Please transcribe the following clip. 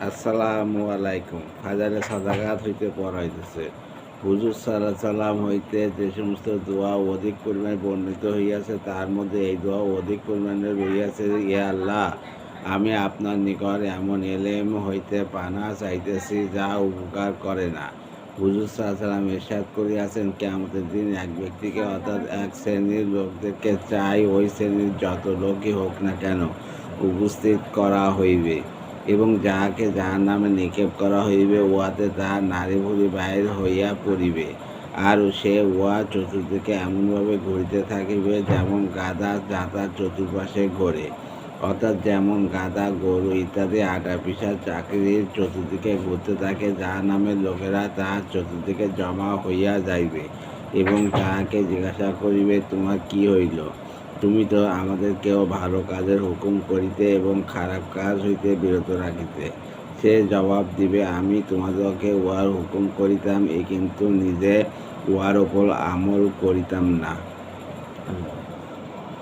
আসসালামু আলাইকুম। ফাজারে সাদাকাত হইতে পড়া হইতেছে। হুজুর সাল্লাল্লাহু সাল্লাম হইতে যে সমস্ত দোয়া অধিক পরিমাণে বর্ণিত হইয়াছে, তার মধ্যে এই দোয়া অধিক পরিমাণে রহিয়াছে, ইয়া আল্লাহ, আমি আপনার নিকট এমন এলেম হইতে পানা চাইতেছি যা উপকার করে না। হুজুর সাল্লাল্লাহু সাল্লাম ইরশাদ করিয়াছেন, কিয়ামতের দিন এক ব্যক্তিকে অর্থাৎ এক শ্রেণীর লোকদেরকে চাই ওই শ্রেণীর যত লোকই হোক না কেন উপস্থিত করা হইবে এবং যাহাকে জাহান্নামে নিক্ষেপ করা হইবে, উহাতে তাহার নাড়িভুঁড়ি বাহির হইয়া পড়িবে, আর সে উহা চতুর্দিকে এমনভাবে ঘুরিতে থাকিবে যেমন গাধা যাতার চতুর্পাশে ঘোরে, অর্থাৎ যেমন গাধা, গরু ইত্যাদি আটা পিসার চাকরির চতুর্দিকে ঘুরতে থাকে। জাহান্নামের লোকেরা তাহার চতুর্দিকে জমা হইয়া যাইবে এবং তাহাকে জিজ্ঞাসা করিবে, তোমার কি হইল? তুমি তো আমাদেরকেও ভালো কাজের হুকুম করিতে এবং খারাপ কাজ হইতে বিরত রাখিতে। সে জবাব দিবে, আমি তোমাদেরকে উহার হুকুম করিতাম, কিন্তু নিজে উহার উপর আমল করিতাম না।